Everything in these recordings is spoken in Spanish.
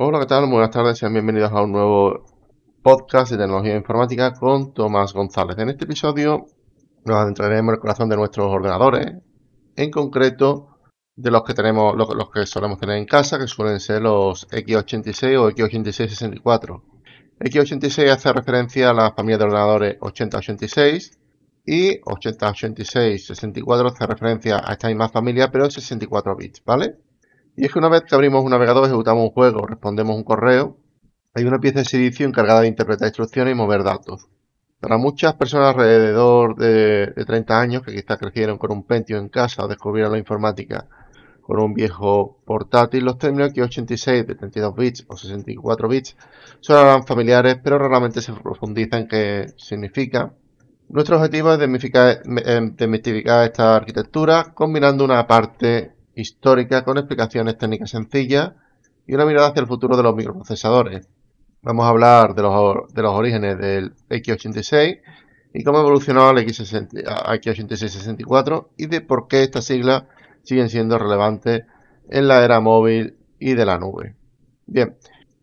Hola, ¿qué tal? Muy buenas tardes, sean bienvenidos a un nuevo podcast de tecnología informática con Tomás González. En este episodio nos adentraremos en el corazón de nuestros ordenadores, en concreto de los que tenemos, los que solemos tener en casa, que suelen ser los X86 o X86-64. X86 hace referencia a la familia de ordenadores 8086 y 8086-64 hace referencia a esta misma familia, pero en 64 bits, ¿vale? Y es que una vez que abrimos un navegador, ejecutamos un juego, respondemos un correo, hay una pieza de servicio encargada de interpretar instrucciones y mover datos. Para muchas personas alrededor de 30 años, que quizás crecieron con un Pentium en casa o descubrieron la informática con un viejo portátil, los términos X86 de 32 bits o 64 bits son familiares, pero raramente se profundizan en qué significa. Nuestro objetivo es desmitificar esta arquitectura combinando una parte histórica con explicaciones técnicas sencillas y una mirada hacia el futuro de los microprocesadores. Vamos a hablar de los orígenes del X86 y cómo evolucionó al X86-64 y de por qué estas siglas siguen siendo relevantes en la era móvil y de la nube. Bien,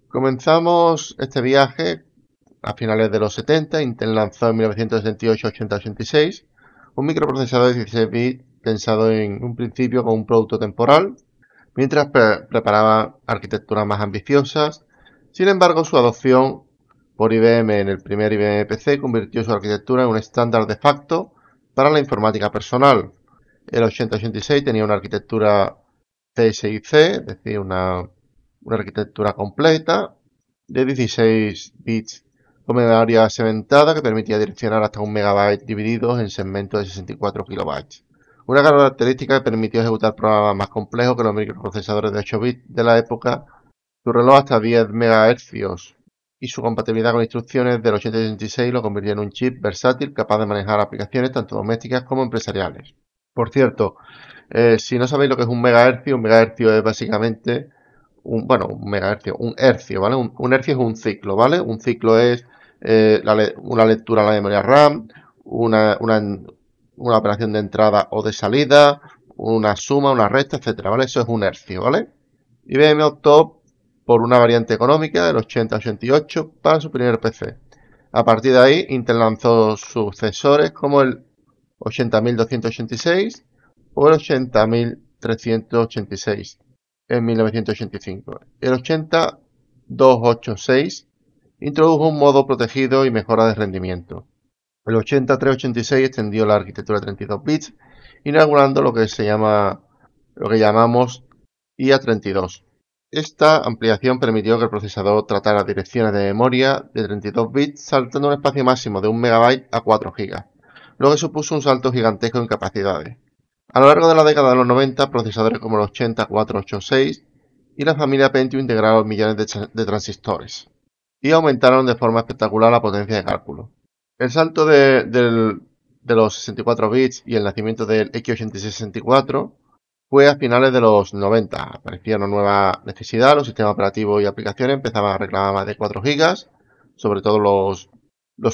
comenzamos este viaje a finales de los 70. Intel lanzó en 1978 8086 un microprocesador de 16 bits pensado en un principio como un producto temporal, mientras preparaba arquitecturas más ambiciosas. Sin embargo, su adopción por IBM en el primer IBM PC convirtió su arquitectura en un estándar de facto para la informática personal. El 8086 tenía una arquitectura CSIC, es decir, una arquitectura completa de 16 bits con memoria segmentada que permitía direccionar hasta 1 MB divididos en segmentos de 64 kilobytes. Una característica que permitió ejecutar programas más complejos que los microprocesadores de 8 bits de la época, su reloj hasta 10 MHz y su compatibilidad con instrucciones del 8086 lo convirtió en un chip versátil capaz de manejar aplicaciones tanto domésticas como empresariales. Por cierto, si no sabéis lo que es un megahercio es básicamente un hercio, ¿vale? Un hercio es un ciclo, ¿vale? Un ciclo es una lectura a la memoria RAM, una operación de entrada o de salida, una suma, una resta, etcétera, ¿vale? Eso es un hercio, ¿vale? IBM optó por una variante económica del 8088 para su primer PC. A partir de ahí, Intel lanzó sucesores como el 80286 o el 80386 en 1985. El 80286 introdujo un modo protegido y mejora de rendimiento. El 8386 extendió la arquitectura de 32 bits, inaugurando lo que llamamos IA32. Esta ampliación permitió que el procesador tratara direcciones de memoria de 32 bits saltando un espacio máximo de 1 MB a 4 GB, lo que supuso un salto gigantesco en capacidades. A lo largo de la década de los 90, procesadores como el 80486 y la familia Pentium integraron millones de transistores y aumentaron de forma espectacular la potencia de cálculo. El salto de los 64 bits y el nacimiento del X86-64 fue a finales de los 90. Aparecía una nueva necesidad, los sistemas operativos y aplicaciones empezaban a reclamar más de 4 GB, sobre todo los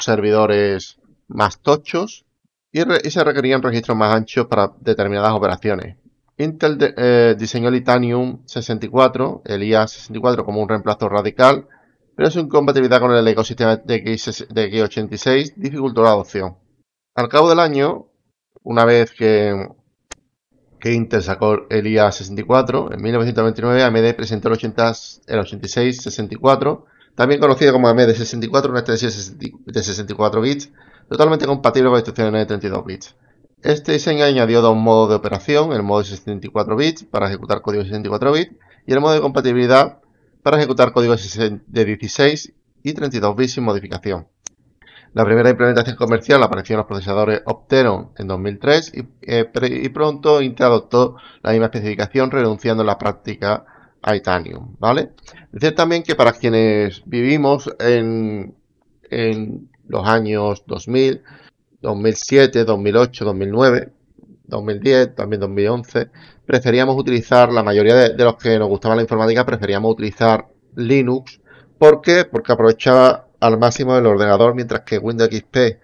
servidores más tochos, y se requerían registros más anchos para determinadas operaciones. Intel diseñó el Itanium 64, el IA64, como un reemplazo radical, pero su incompatibilidad con el ecosistema de X86 dificultó la adopción. Al cabo del año, una vez que Intel sacó el IA64, en 1999 AMD presentó el 86-64, también conocido como AMD 64, una extensión de 64 bits, totalmente compatible con instrucciones de 32 bits. Este diseño añadió dos modos de operación, el modo de 64 bits para ejecutar código de 64 bits y el modo de compatibilidad para ejecutar código de 16 y 32 bits sin modificación. La primera implementación comercial apareció en los procesadores Opteron en 2003 y pronto Intel adoptó la misma especificación renunciando en la práctica a Itanium, ¿vale? Decir también que para quienes vivimos en los años 2000, 2007, 2008, 2009, 2010, también 2011, preferíamos utilizar, la mayoría de los que nos gustaba la informática, preferíamos utilizar Linux. ¿Por qué? Porque aprovechaba al máximo el ordenador, mientras que Windows XP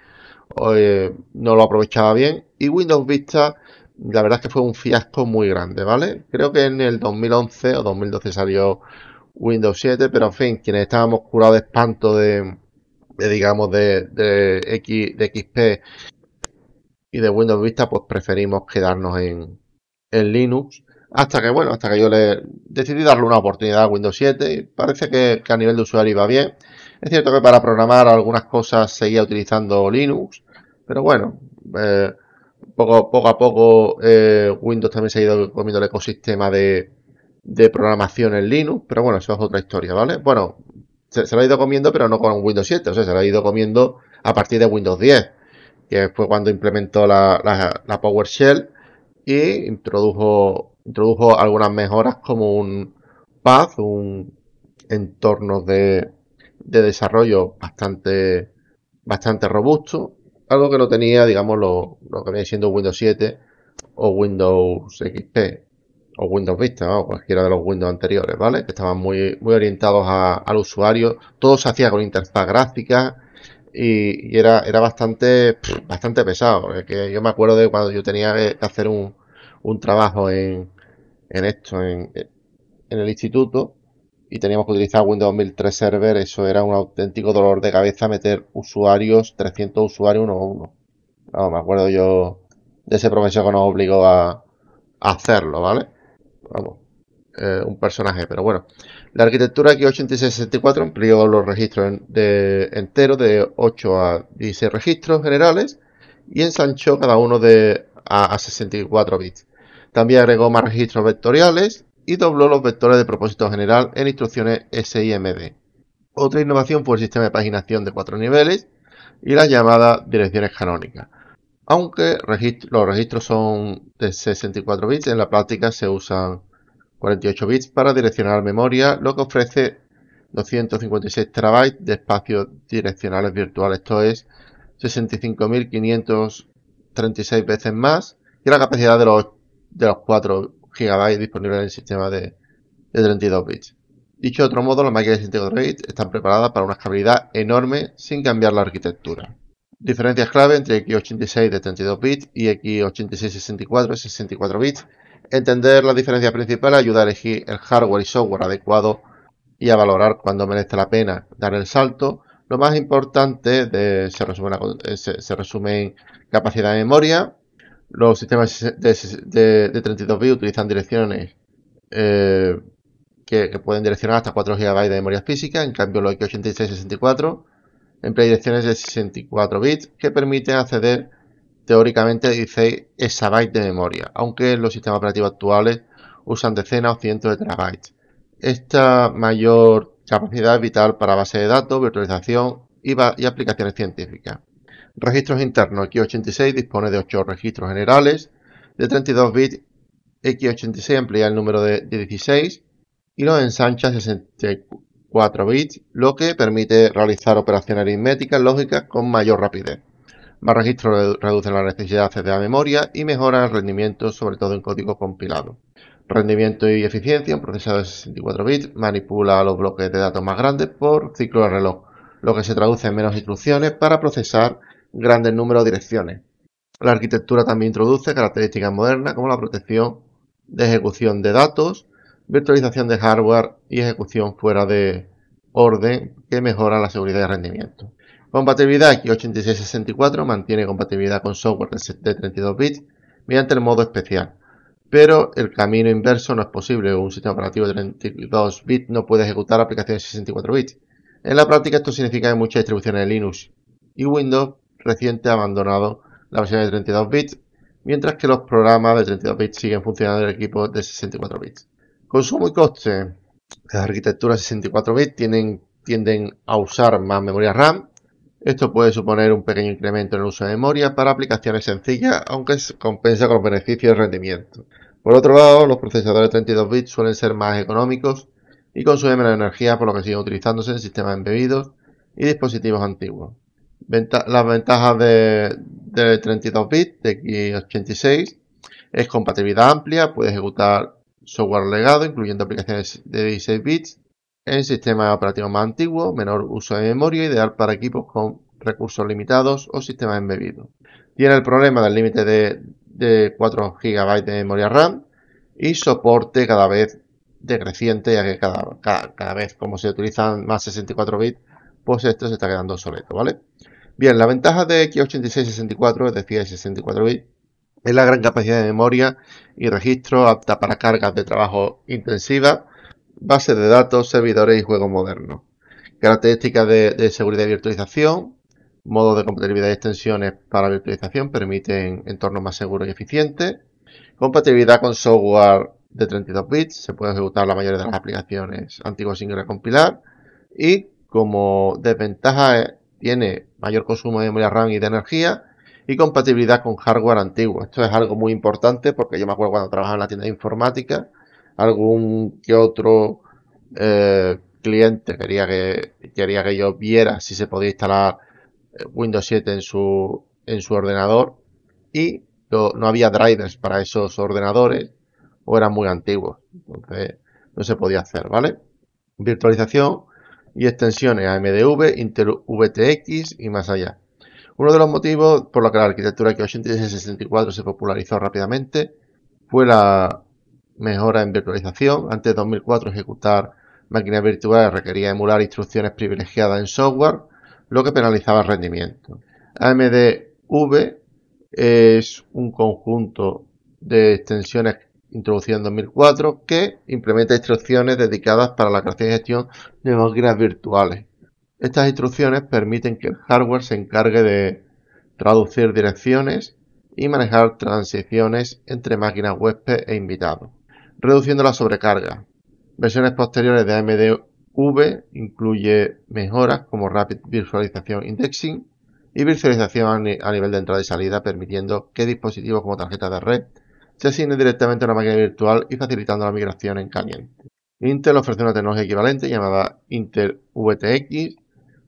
no lo aprovechaba bien. Y Windows Vista, la verdad es que fue un fiasco muy grande, ¿vale? Creo que en el 2011 o 2012 salió Windows 7, pero en fin, quienes estábamos curados de espanto digamos, de XP y de Windows Vista, pues preferimos quedarnos en Linux. Hasta que yo le decidí darle una oportunidad a Windows 7 y parece que a nivel de usuario iba bien. Es cierto que para programar algunas cosas seguía utilizando Linux, pero bueno, poco a poco Windows también se ha ido comiendo el ecosistema de programación en Linux, pero bueno, eso es otra historia, ¿vale? Bueno, se lo ha ido comiendo, pero no con Windows 7, o sea, se lo ha ido comiendo a partir de Windows 10, que fue cuando implementó la PowerShell y introdujo algunas mejoras como un path, un entorno de desarrollo bastante robusto, algo que no tenía, digamos, lo que viene siendo Windows 7 o Windows XP o Windows Vista, ¿no? Cualquiera de los Windows anteriores, ¿vale? Que estaban muy orientados al usuario, todo se hacía con interfaz gráfica y era bastante pesado. Que yo me acuerdo de cuando yo tenía que hacer un trabajo en el instituto y teníamos que utilizar Windows 2003 Server, eso era un auténtico dolor de cabeza meter usuarios, 300 usuarios uno a uno. No, me acuerdo yo de ese profesor que nos obligó a hacerlo, ¿vale? Vamos, un personaje, pero bueno. La arquitectura x86-64 amplió los registros enteros de 8 a 16 registros generales y ensanchó cada uno a 64 bits. También agregó más registros vectoriales y dobló los vectores de propósito general en instrucciones SIMD. Otra innovación fue el sistema de paginación de 4 niveles y las llamadas direcciones canónicas. Aunque los registros son de 64 bits, en la práctica se usan 48 bits para direccionar memoria, lo que ofrece 256 terabytes de espacios direccionales virtuales. Esto es 65.536 veces más que la capacidad de los 4 GB disponibles en el sistema de 32 bits. Dicho de otro modo, las máquinas de 64 bits están preparadas para una escalabilidad enorme sin cambiar la arquitectura. Diferencias clave entre x86 de 32 bits y x86-64 de 64 bits. Entender las diferencias principales ayuda a elegir el hardware y software adecuado y a valorar cuándo merece la pena dar el salto. Lo más importante se resume en capacidad de memoria. Los sistemas de 32 bits utilizan direcciones que pueden direccionar hasta 4 GB de memoria física. En cambio, los x86-64 emplea direcciones de 64 bits que permiten acceder teóricamente a 16 exabytes de memoria, aunque los sistemas operativos actuales usan decenas o cientos de terabytes. Esta mayor capacidad es vital para bases de datos, virtualización y aplicaciones científicas. Registros internos. x86 dispone de 8 registros generales de 32 bits. x86 amplía el número de 16 y los ensancha a 64 bits, lo que permite realizar operaciones aritméticas lógicas con mayor rapidez. Más registros reducen la necesidad de acceder a memoria y mejoran el rendimiento, sobre todo en código compilado. Rendimiento y eficiencia. Un procesador de 64 bits manipula los bloques de datos más grandes por ciclo de reloj, lo que se traduce en menos instrucciones para procesar grandes números de direcciones. La arquitectura también introduce características modernas como la protección de ejecución de datos, virtualización de hardware y ejecución fuera de orden que mejoran la seguridad y el rendimiento. Compatibilidad. x86-64 mantiene compatibilidad con software de 32 bits mediante el modo especial, pero el camino inverso no es posible. Un sistema operativo de 32 bits no puede ejecutar aplicaciones de 64 bits. En la práctica esto significa que muchas distribuciones de Linux y Windows reciente han abandonado la versión de 32 bits, mientras que los programas de 32 bits siguen funcionando en el equipo de 64 bits. Consumo y coste. Las arquitecturas de 64 bits tienden a usar más memoria RAM. Esto puede suponer un pequeño incremento en el uso de memoria para aplicaciones sencillas, aunque se compensa con los beneficios de rendimiento. Por otro lado, los procesadores de 32 bits suelen ser más económicos y consumen menos energía, por lo que siguen utilizándose en sistemas embebidos y dispositivos antiguos. Las ventajas de 32 bits de x86 es compatibilidad amplia, puede ejecutar software legado, incluyendo aplicaciones de 16 bits, en sistemas operativos más antiguos, menor uso de memoria, ideal para equipos con recursos limitados o sistemas embebidos. Tiene el problema del límite de 4 GB de memoria RAM y soporte cada vez decreciente, ya que cada vez como se utilizan más 64 bits, pues esto se está quedando obsoleto, ¿vale? Bien, la ventaja de x86-64, es decir, 64 bits, es la gran capacidad de memoria y registro apta para cargas de trabajo intensivas, bases de datos, servidores y juegos modernos. Características de seguridad y virtualización, modos de compatibilidad y extensiones para virtualización permiten entornos más seguros y eficientes. Compatibilidad con software de 32 bits, se puede ejecutar la mayoría de las aplicaciones antiguas sin recompilar. Y como desventaja tiene mayor consumo de memoria RAM y de energía y compatibilidad con hardware antiguo. Esto es algo muy importante porque yo me acuerdo cuando trabajaba en la tienda de informática, algún que otro cliente quería que yo viera si se podía instalar Windows 7 en su ordenador y no había drivers para esos ordenadores o eran muy antiguos. Entonces no se podía hacer, ¿vale? Virtualización y extensiones AMD-V, Intel VTX y más allá. Uno de los motivos por los que la arquitectura x86-64 se popularizó rápidamente fue la mejora en virtualización. Antes de 2004 ejecutar máquinas virtuales requería emular instrucciones privilegiadas en software, lo que penalizaba el rendimiento. AMD-V es un conjunto de extensiones introducidas en 2004 que implementa instrucciones dedicadas para la creación y gestión de máquinas virtuales. Estas instrucciones permiten que el hardware se encargue de traducir direcciones y manejar transiciones entre máquinas huésped e invitados, reduciendo la sobrecarga. Versiones posteriores de AMD-V incluye mejoras como Rapid Virtualization Indexing y virtualización a nivel de entrada y salida, permitiendo que dispositivos como tarjetas de red se asignen directamente a una máquina virtual y facilitando la migración en caliente. Intel ofrece una tecnología equivalente llamada Intel VTX,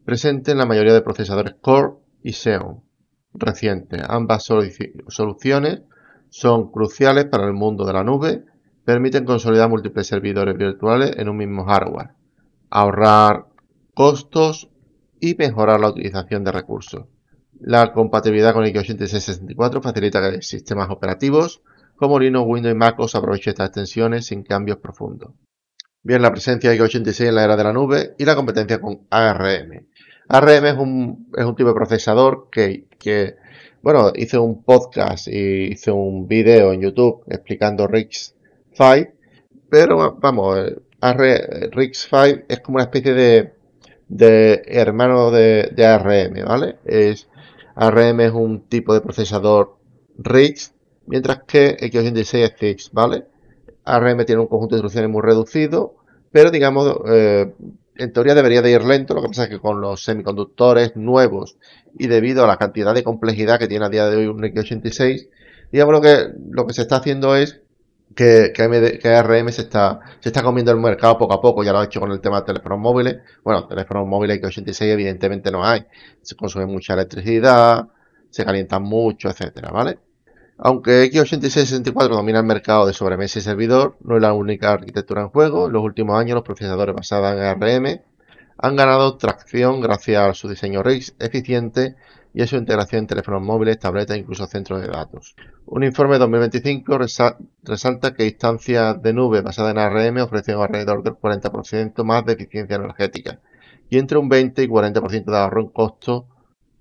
presente en la mayoría de procesadores Core y Xeon recientes. Ambas soluciones son cruciales para el mundo de la nube, permiten consolidar múltiples servidores virtuales en un mismo hardware, ahorrar costos y mejorar la utilización de recursos. La compatibilidad con x86-64 facilita que sistemas operativos como Linux, Windows y MacOS aprovechen estas extensiones sin cambios profundos. Bien, la presencia de x86 en la era de la nube y la competencia con ARM. ARM es un tipo de procesador que bueno, hice un podcast y hice un video en YouTube explicando RISC-V, pero vamos, RISC-V es como una especie de hermano de ARM, ¿vale? ARM es un tipo de procesador RISC, mientras que x86 es CISC, ¿vale? ARM tiene un conjunto de instrucciones muy reducido, pero digamos, en teoría debería de ir lento. Lo que pasa es que con los semiconductores nuevos y debido a la cantidad de complejidad que tiene a día de hoy un x86, digamos lo que se está haciendo es que ARM se está comiendo el mercado poco a poco. Ya lo ha hecho con el tema de teléfonos móviles. Bueno, teléfonos móviles x86 evidentemente no hay. Se consume mucha electricidad, se calientan mucho, etcétera, ¿vale? Aunque x86-64 domina el mercado de sobremesa y servidor, no es la única arquitectura en juego. En los últimos años, los procesadores basados en ARM han ganado tracción gracias a su diseño RISC eficiente y a su integración en teléfonos móviles, tabletas e incluso centros de datos. Un informe de 2025 resalta que instancias de nube basadas en ARM ofrecen alrededor del 40% más de eficiencia energética y entre un 20 y 40% de ahorro en costo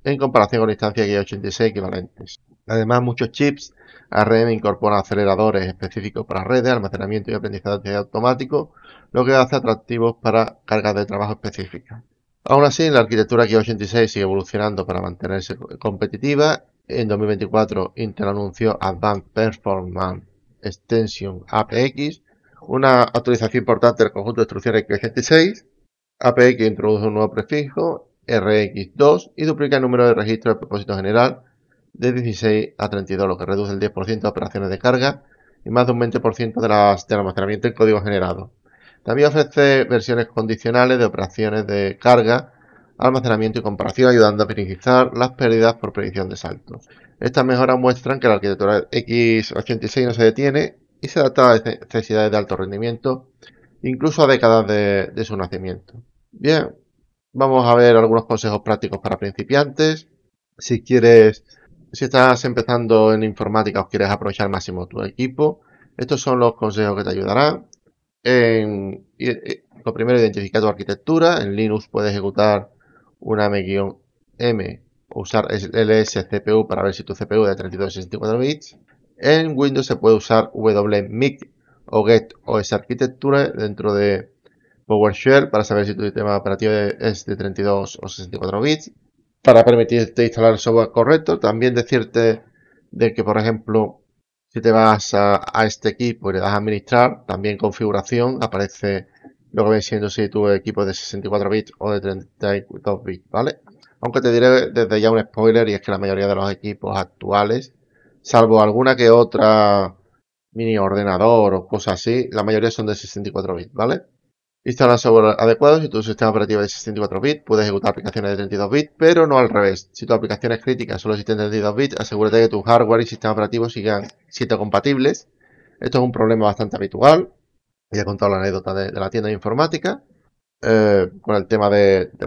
en comparación con instancias x86 equivalentes. Además, muchos chips ARM incorporan aceleradores específicos para redes, almacenamiento y aprendizaje automático, lo que hace atractivos para cargas de trabajo específicas. Aún así, la arquitectura x86 sigue evolucionando para mantenerse competitiva. En 2024, Intel anunció Advanced Performance Extension APX, una actualización importante del conjunto de instrucciones x86. APX introduce un nuevo prefijo, RX2, y duplica el número de registros de propósito general de 16 a 32, lo que reduce el 10% de operaciones de carga y más de un 20% del almacenamiento en código generado. También ofrece versiones condicionales de operaciones de carga, almacenamiento y comparación, ayudando a minimizar las pérdidas por predicción de saltos. Estas mejoras muestran que la arquitectura x86 no se detiene y se adapta a las necesidades de alto rendimiento, incluso a décadas de su nacimiento. Bien, vamos a ver algunos consejos prácticos para principiantes. Si estás empezando en informática o quieres aprovechar al máximo tu equipo, estos son los consejos que te ayudarán. Lo primero, identifica tu arquitectura. En Linux puedes ejecutar una M-M o usar LSCPU para ver si tu CPU es de 32 o 64 bits. En Windows se puede usar WMIC o GET o esa arquitectura dentro de PowerShell para saber si tu sistema operativo es de 32 o 64 bits. Para permitirte instalar el software correcto. También decirte de que, por ejemplo, si te vas a este equipo y le das a administrar, también configuración, aparece lo que viene siendo si tu equipo es de 64 bits o de 32 bits, ¿vale? Aunque te diré desde ya un spoiler, y es que la mayoría de los equipos actuales, salvo alguna que otra mini ordenador o cosas así, la mayoría son de 64 bits, ¿vale? Instala software adecuado. Si tu sistema operativo es de 64 bits, puedes ejecutar aplicaciones de 32 bits, pero no al revés. Si tu aplicación es crítica solo existen 32 bits, asegúrate de que tu hardware y sistema operativo sigan siendo compatibles. Esto es un problema bastante habitual. Ya he contado la anécdota de la tienda de informática, con el tema de que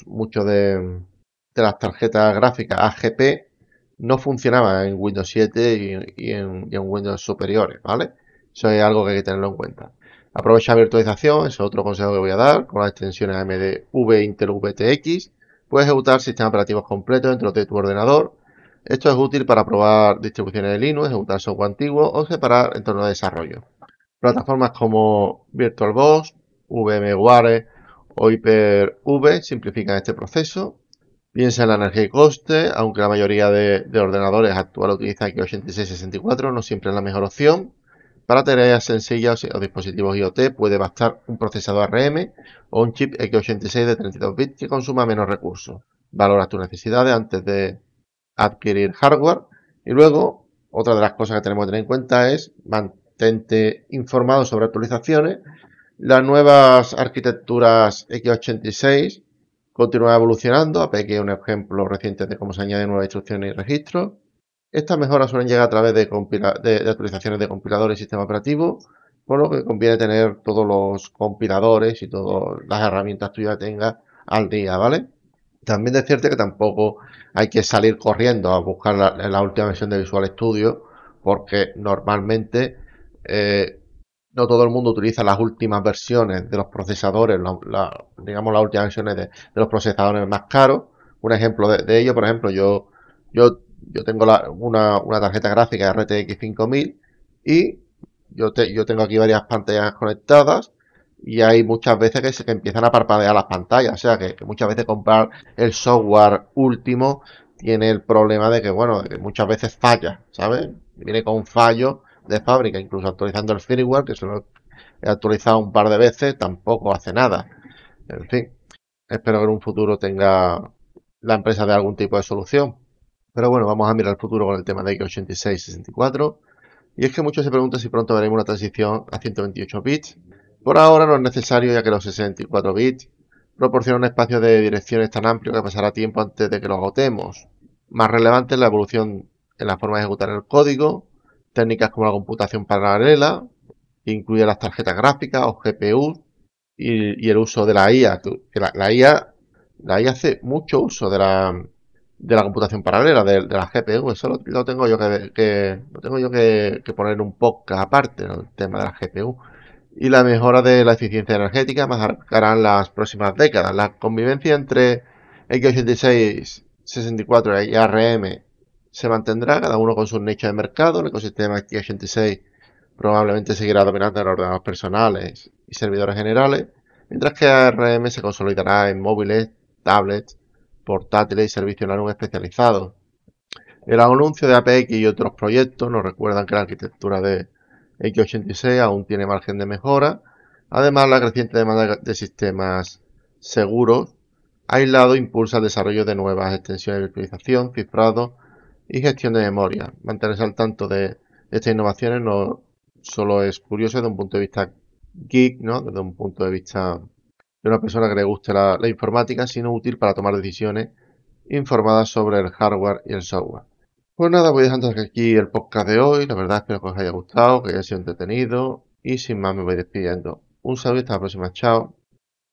muchos de las tarjetas gráficas AGP no funcionaban en Windows 7 y en Windows superiores, ¿vale? Eso es algo que hay que tenerlo en cuenta. Aprovecha virtualización, ese es otro consejo que voy a dar, con las extensiones AMD Intel VTX. Puedes ejecutar sistemas operativos completos dentro de tu ordenador. Esto es útil para probar distribuciones de Linux, ejecutar software antiguo o separar entornos de desarrollo. Plataformas como VirtualBox, VMware o Hyper-V simplifican este proceso. Piensa en la energía y coste, aunque la mayoría de ordenadores actuales utilizan x86-64, no siempre es la mejor opción. Para tareas sencillas o dispositivos IoT puede bastar un procesador ARM o un chip x86 de 32 bits que consuma menos recursos. Valora tus necesidades antes de adquirir hardware. Y luego, otra de las cosas que tenemos que tener en cuenta es mantente informado sobre actualizaciones. Las nuevas arquitecturas x86 continúan evolucionando. APK es un ejemplo reciente de cómo se añaden nuevas instrucciones y registros. Estas mejoras suelen llegar a través de actualizaciones de compiladores y sistema operativo, por lo que conviene tener todos los compiladores y todas las herramientas tuyas que tengas al día, ¿vale? También decirte que tampoco hay que salir corriendo a buscar la última versión de Visual Studio, porque normalmente no todo el mundo utiliza las últimas versiones de los procesadores, digamos las últimas versiones de los procesadores más caros. Un ejemplo de ello, por ejemplo, yo tengo una tarjeta gráfica RTX 5000 y yo tengo aquí varias pantallas conectadas y hay muchas veces que empiezan a parpadear las pantallas. O sea que muchas veces comprar el software último tiene el problema de que, bueno, de que muchas veces falla, ¿sabes? Viene con fallo de fábrica, incluso actualizando el firmware, que se lo he actualizado un par de veces, tampoco hace nada. En fin, espero que en un futuro tenga la empresa de algún tipo de solución. Pero bueno, vamos a mirar el futuro con el tema de x86-64. Y es que muchos se preguntan si pronto veremos una transición a 128 bits. Por ahora no es necesario, ya que los 64 bits proporcionan un espacio de direcciones tan amplio que pasará tiempo antes de que lo agotemos. Más relevante es la evolución en la forma de ejecutar el código, técnicas como la computación paralela, que incluye las tarjetas gráficas o GPU y el uso de la IA. La IA hace mucho uso de la computación paralela, de la GPU. Eso lo tengo yo que poner un podcast aparte, ¿no? El tema de la GPU. Y la mejora de la eficiencia energética marcarán las próximas décadas. La convivencia entre x86, 64 y ARM se mantendrá, cada uno con sus nichos de mercado. El ecosistema x86 probablemente seguirá dominando en ordenadores personales y servidores generales, mientras que ARM se consolidará en móviles, tablets, portátiles y servicios en la nube especializados. El anuncio de APX y otros proyectos nos recuerdan que la arquitectura de x86 aún tiene margen de mejora. Además, la creciente demanda de sistemas seguros aislados impulsa el desarrollo de nuevas extensiones de virtualización, cifrado y gestión de memoria. Mantenerse al tanto de estas innovaciones no solo es curioso desde un punto de vista geek, ¿no? Desde un punto de vista de una persona que le guste la informática, sino útil para tomar decisiones informadas sobre el hardware y el software. Pues nada, voy dejando aquí el podcast de hoy. La verdad espero que os haya gustado, que haya sido entretenido y sin más me voy despidiendo. Un saludo y hasta la próxima. Chao.